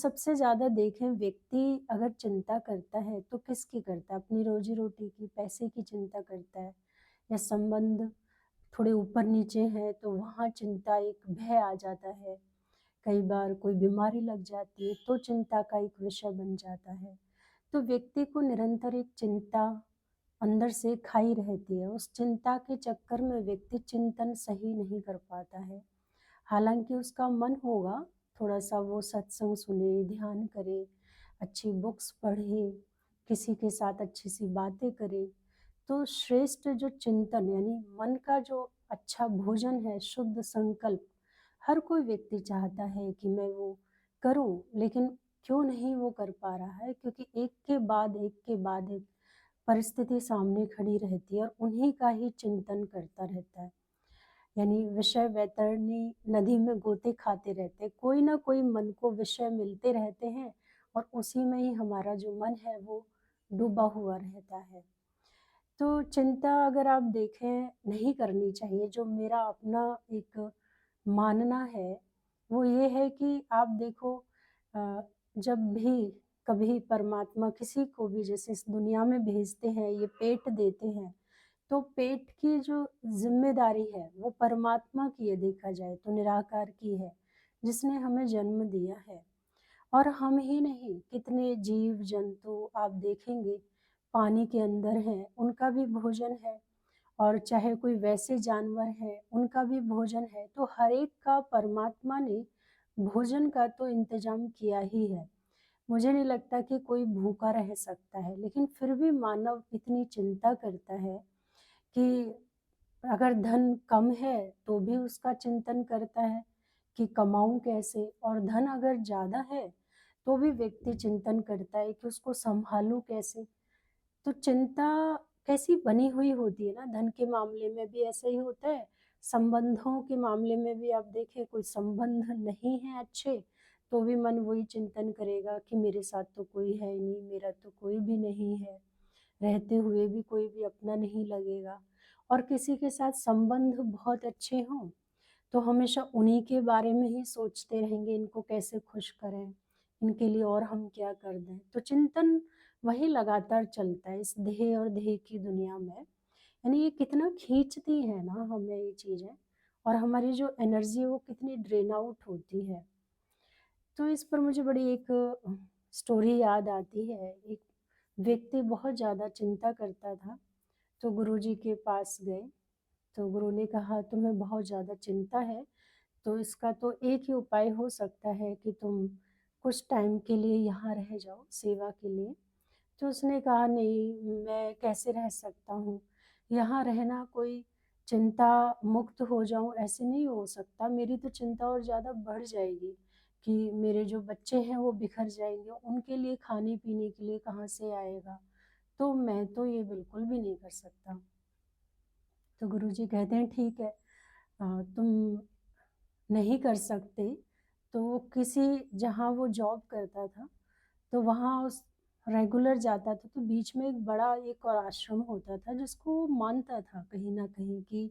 सबसे ज़्यादा देखें व्यक्ति अगर चिंता करता है तो किसकी करता है? अपनी रोज़ी-रोटी की, पैसे की चिंता करता है या संबंध थोड़े ऊपर-नीचे हैं तो वहाँ चिंता एक भय आ जाता है। कई बार कोई बीमारी लग जाती है तो चिंता का एक विषय बन जाता है। तो व्यक्ति को निरंतर एक चिंता अंदर से खाई रहती है। उस चिंता के चक्कर में व्यक्ति चिंतन सही नहीं कर पाता है। हालाँकि उसका मन होगा, थोड़ा-सा वो सत्संग सुने, ध्यान करे, अच्छी बुक्स पढ़े, किसी के साथ अच्छी-सी बातें करे, तो श्रेष्ठ जो चिंतन यानी मन का जो अच्छा भोजन है, शुद्ध संकल्प, हर कोई व्यक्ति चाहता है कि मैं वो करूँ, लेकिन क्यों नहीं वो कर पा रहा है? क्योंकि एक के बाद एक परिस्थिति सामने खड़ी रहती है और उन्हीं का ही चिंतन करता रहता है। यानी विषय वैतरणी नदी में गोते खाते रहते हैं। कोई ना कोई मन को विषय मिलते रहते हैं और उसी में ही हमारा जो मन है वो डूबा हुआ रहता है। तो चिंता अगर आप देखें नहीं करनी चाहिए, जो मेरा अपना एक मानना है, वो ये है कि आप देखो अ, जब भी कभी परमात्मा किसी को भी जैसे इस दुनिया में भेजते हैं, ये पेट देते हैं, तो पेट की जो ज़िम्मेदारी है, वो परमात्मा की है देखा जाए तो निराकार की है, जिसने हमें जन्म दिया है। और हम ही नहीं, कितने जीव-जंतु आप देखेंगे पानी के अंदर हैं, उनका भी भोजन है और चाहे कोई वैसे जानवर हैं, उनका भी भोजन है। तो हर एक का परमात्मा ने भोजन का तो इंतज़ाम किया ही है। मुझे नहीं लगता कि कोई भूखा रह सकता है, लेकिन फिर भी मानव इतनी चिंता करता है कि अगर धन कम है, तो भी उसका चिंतन करता है कि कमाऊँ कैसे? और धन अगर ज़्यादा है, तो भी व्यक्ति चिंतन करता है कि उसको सँभालूँ कैसे? तो चिंता कैसी बनी हुई होती है ना, धन के मामले में भी ऐसा ही होता है, संबंधों के मामले में भी आप देखें कोई संबंध नहीं है अच्छे, तो भी मन वही चिंतन करेगा कि मेरे साथ तो कोई है ही नहीं, मेरा तो कोई भी नहीं है। रहते हुए भी कोई भी अपना नहीं लगेगा और किसी के साथ संबंध बहुत अच्छे हों, तो हमेशा उन्हीं के बारे में ही सोचते रहेंगे, इनको कैसे खुश करें, इनके लिए और हम क्या कर दें। तो चिंतन वही लगातार चलता है इस देह और देह की दुनिया में। यानी ये कितना खींचती है ना हमें ये चीज़ें और हमारी जो एनर्जी है वो कितनी ड्रेन आउट होती है। तो इस पर मुझे बड़ी एक स्टोरी याद आती है। एक व्यक्ति बहुत ज़्यादा चिंता करता था, तो गुरुजी के पास गए, तो गुरु ने कहा तुम्हें बहुत ज़्यादा चिंता है, तो इसका तो एक ही उपाय हो सकता है कि तुम कुछ टाइम के लिए यहाँ रह जाओ सेवा के लिए। तो उसने कहा नहीं, मैं कैसे रह सकता हूँ? यहाँ रहना कोई चिंता मुक्त हो जाऊँ ऐसे नहीं हो सकता, मेरी तो चिंता और ज़्यादा बढ़ जाएगी कि मेरे जो बच्चे हैं वो बिखर जाएँगे, उनके लिए खाने-पीने के लिए कहाँ से आएगा? तो मैं तो ये बिल्कुल भी नहीं कर सकता। तो गुरुजी कहते हैं ठीक है, तुम नहीं कर सकते, तो वो किसी जहाँ वो जॉब करता था, तो वहाँ उस रेगुलर जाता था, तो बीच में एक बड़ा एक और आश्रम होता था, जिसको वो मानता था कहीं न कहीं कि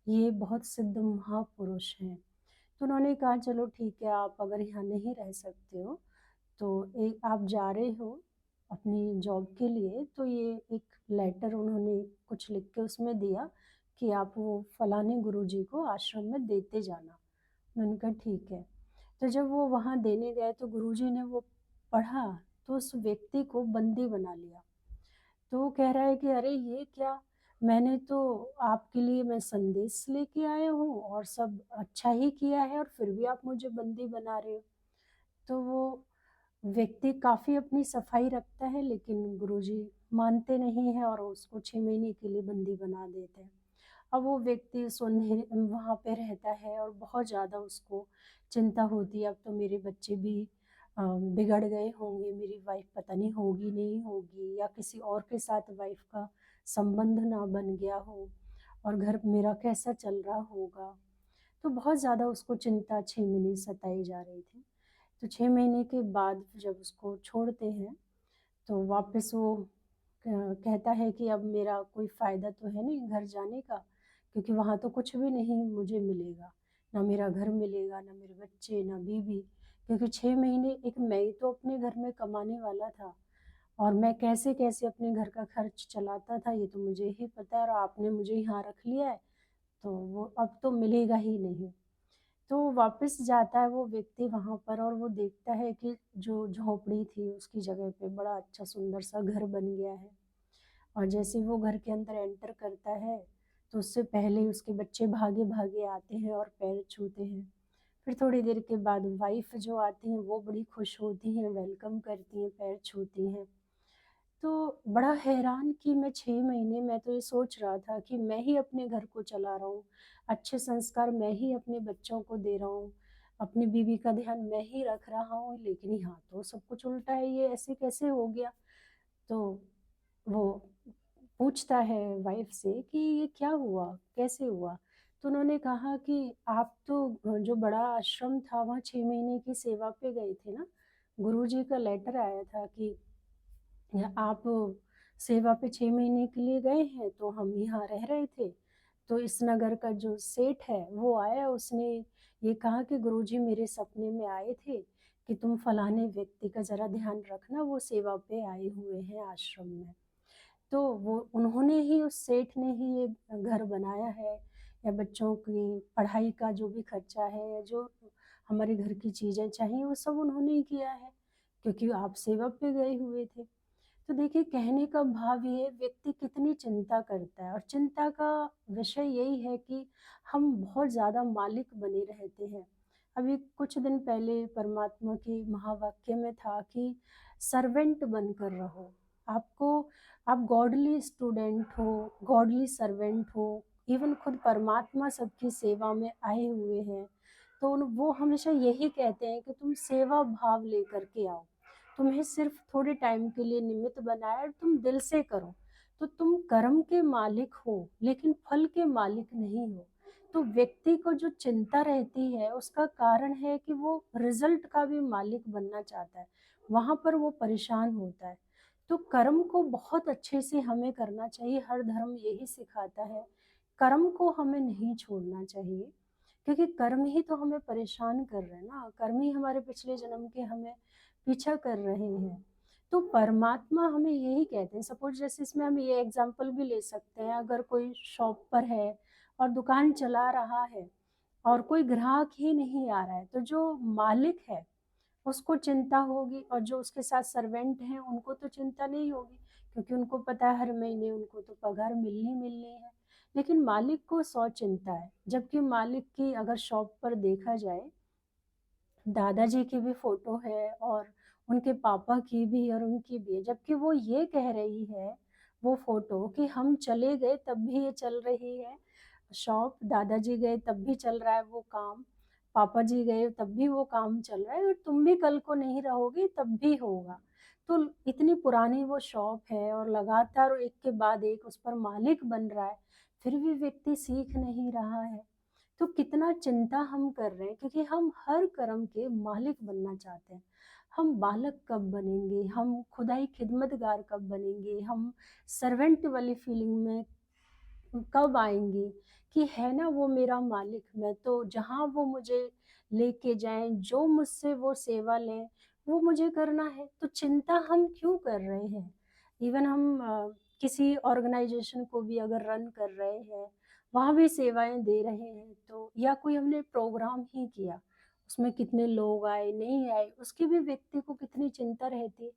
ये बहुत सिद्ध महापुरुष हैं। तो उन्होंने कहा चलो ठीक है, आप अगर यहाँ नहीं रह सकते हो, तो एक आप जा रहे हो अपनी जॉब के लिए, तो ये एक लेटर उन्होंने कुछ लिख के उसमें दिया कि आप वो फलाने गुरुजी को आश्रम में देते जाना। मैंने कहा ठीक है। तो जब वो वहाँ देने गए तो गुरुजी ने वो पढ़ा, तो उस व्यक्ति को बंदी बना लिया। तो वो कह रहा है कि अरे ये क्या? मैंने तो आपके लिए मैं संदेश लेके आया हूँ और सब अच्छा ही किया है और फिर भी आप मुझे बंदी बना रहे हो। तो वो व्यक्ति काफ़ी अपनी सफाई रखता है, लेकिन गुरुजी मानते नहीं हैं और उसको 6 महीने के लिए बंदी बना देते हैं। अब वो व्यक्ति वहाँ पे रहता है और बहुत ज़्यादा उसको चिंता होती है, अब तो मेरे बच्चे भी बिगड़ गए होंगे, मेरी वाइफ़ पता नहीं होगी नहीं होगी या किसी और के साथ वाइफ़ का संबंध ना बन गया हो और घर मेरा कैसा चल रहा होगा। तो बहुत ज़्यादा उसको चिंता 6 महीने सताई जा रही थी। तो 6 महीने के बाद जब उसको छोड़ते हैं, तो वापस वो कहता है कि अब मेरा कोई फ़ायदा तो है नहीं घर जाने का, क्योंकि वहाँ तो कुछ भी नहीं मुझे मिलेगा। ना मेरा घर मिलेगा, ना मेरे बच्चे, ना बीवी, क्योंकि 6 महीने एक मैं ही तो अपने घर में कमाने वाला था और मैं कैसे-कैसे अपने घर का खर्च चलाता था ये तो मुझे ही पता है और आपने मुझे यहाँ रख लिया है, तो वो अब तो मिलेगा ही नहीं। तो वापस जाता है वो व्यक्ति वहाँ पर और वो देखता है कि जो झोंपड़ी थी उसकी जगह पे बड़ा अच्छा सुंदर-सा घर बन गया है। और जैसे ही वो घर के अंदर एंटर करता है, तो उससे पहले ही उसके बच्चे भागे-भागे आते हैं और पैर छूते हैं। फिर थोड़ी देर के बाद वाइफ़ जो आती हैं वो बड़ी खुश होती हैं, वेलकम करती हैं, पैर छूती हैं। तो बड़ा हैरान कि मैं 6 महीने मैं तो ये सोच रहा था कि मैं ही अपने घर को चला रहा हूँ, अच्छे संस्कार मैं ही अपने बच्चों को दे रहा हूँ, अपनी बीवी का ध्यान मैं ही रख रहा हूँ, लेकिन यहाँ तो सब कुछ उल्टा है, ये ऐसे कैसे हो गया? तो वो पूछता है वाइफ़ से कि ये क्या हुआ? कैसे हुआ? तो उन्होंने कहा कि आप तो जो बड़ा आश्रम था वहाँ 6 महीने की सेवा पे गए थे ना, गुरुजी का लेटर आया था कि या आप सेवा पे 6 महीने के लिए गए हैं, तो हम यहाँ रह रहे थे। तो इस नगर का जो सेठ है, वो आया, उसने ये कहा कि गुरुजी मेरे सपने में आए थे कि तुम फलाने व्यक्ति का ज़रा ध्यान रखना, वो सेवा पे आए हुए हैं आश्रम में। तो वो उन्होंने ही उस सेठ ने ही ये घर बनाया है या बच्चों की पढ़ाई का जो भी खर्चा है या जो हमारे घर की चीज़ें चाहिए, वो सब उन्होंने ही किया है, क्योंकि आप सेवा पे गए हुए थे। तो देखिए कहने का भाव ये है व्यक्ति कितनी चिंता करता है और चिंता का विषय यही है कि हम बहुत ज़्यादा मालिक बने रहते हैं। अभी कुछ दिन पहले परमात्मा के महावाक्य में था कि सर्वेंट बनकर रहो। आपको आप गॉडली स्टूडेंट हो, गॉडली सर्वेंट हो, इवन खुद परमात्मा सबकी सेवा में आए हुए हैं। तो वो हमेशा यही कहते हैं कि तुम सेवा भाव लेकर के आओ। तुम्हें सिर्फ थोड़े टाइम के लिए निमित्त बनाया और तुम दिल से करो, तो तुम कर्म के मालिक हो लेकिन फल के मालिक नहीं हो। तो व्यक्ति को जो चिंता रहती है उसका कारण है कि वो रिजल्ट का भी मालिक बनना चाहता है, वहां पर वो परेशान होता है। तो कर्म को बहुत अच्छे से हमें करना चाहिए, हर धर्म यही सिखाता है, कर्म को हमें नहीं छोड़ना चाहिए, क्योंकि कर्म ही तो हमें परेशान कर रहे हैं ना, कर्म ही हमारे पिछले जन्म के हमें पीछा कर रहे हैं। तो परमात्मा हमें यही कहते हैं, सपोज जैसे इसमें हम ये एग्जांपल भी ले सकते हैं, अगर कोई शॉप पर है और दुकान चला रहा है और कोई ग्राहक ही नहीं आ रहा है, तो जो मालिक है उसको चिंता होगी और जो उसके साथ सर्वेंट हैं उनको तो चिंता नहीं होगी, क्योंकि उनको पता है हर महीने उनको तो पगार मिलनी मिलनी है। लेकिन मालिक को 100 चिंता है, जबकि मालिक की अगर शॉप पर देखा जाए, दादाजी की भी फ़ोटो है और उनके पापा की भी और उनकी भी है, जबकि वो ये कह रही है वो फ़ोटो कि हम चले गए तब भी ये चल रही है शॉप, दादाजी गए तब भी चल रहा है वो काम, पापा जी गए तब भी वो काम चल रहा है और तुम भी कल को नहीं रहोगे तब भी होगा। तो इतनी पुरानी वो शॉप है और लगातार एक के बाद एक उस पर मालिक बन रहा है, फिर भी व्यक्ति सीख नहीं रहा है। तो कितना चिंता हम कर रहे हैं, क्योंकि हम हर कर्म के मालिक बनना चाहते हैं। हम बालक कब बनेंगे, हम खुदाई खिदमतगार कब बनेंगे, हम सर्वेंट वाली फीलिंग में कब आएंगे कि है ना वो मेरा मालिक, मैं तो जहाँ वो मुझे लेके जाएं, जो मुझसे वो सेवा लें, वो मुझे करना है। तो चिंता हम क्यों कर रहे हैं? इवन हम किसी ऑर्गेनाइजेशन को भी अगर रन कर रहे हैं, वहाँ भी सेवाएं दे रहे हैं, तो या कोई हमने प्रोग्राम ही किया, उसमें कितने लोग आए नहीं आए उसकी भी व्यक्ति को कितनी चिंता रहती है।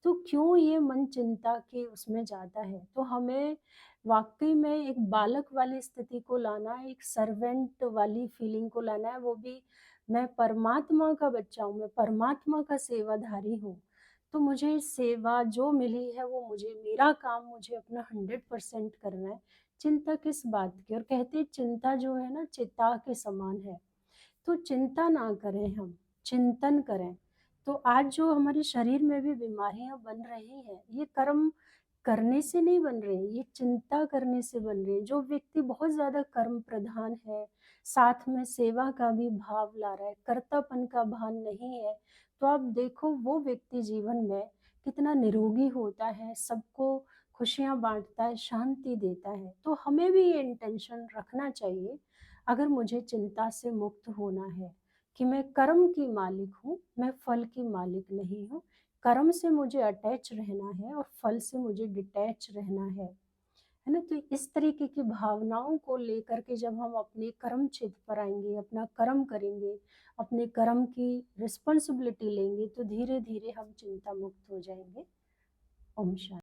तो क्यों ये मन चिंता के उसमें जाता है? तो हमें वाक़ई में एक बालक वाली स्थिति को लाना है, एक सर्वेंट वाली फीलिंग को लाना है, वो भी मैं परमात्मा का बच्चा हूँ, मैं परमात्मा का सेवाधारी हूँ। तो मुझे सेवा जो मिली है वो मुझे, मेरा काम मुझे अपना 100% करना है, चिंता किस बात की? और कहते हैं चिंता जो है ना चिता के समान है। तो चिंता ना करें हम, चिंतन करें। तो आज जो हमारे शरीर में भी बीमारियाँ बन रही हैं, ये कर्म करने से नहीं बन रही, ये चिंता करने से बन रही है। जो व्यक्ति बहुत ज़्यादा कर्म प्रधान है, साथ में सेवा का भी भाव ला रहा है, कर्तापन का भान नहीं है, तो आप देखो वो व्यक्ति जीवन में कितना निरोगी होता है, सबको खुशियाँ बाँटता है, शांति देता है। तो हमें भी ये इंटेंशन रखना चाहिए, अगर मुझे चिंता से मुक्त होना है, कि मैं कर्म की मालिक हूँ, मैं फल की मालिक नहीं हूँ। कर्म से मुझे अटैच रहना है और फल से मुझे डिटैच रहना है ना? तो इस तरीके की भावनाओं को लेकर के जब हम अपने कर्म क्षेत्र पर आएँगे, अपना कर्म करेंगे, अपने कर्म की रिस्पॉन्सिबिलिटी लेंगे, तो धीरे-धीरे हम चिंता मुक्त हो जाएँगे। ओम शांति।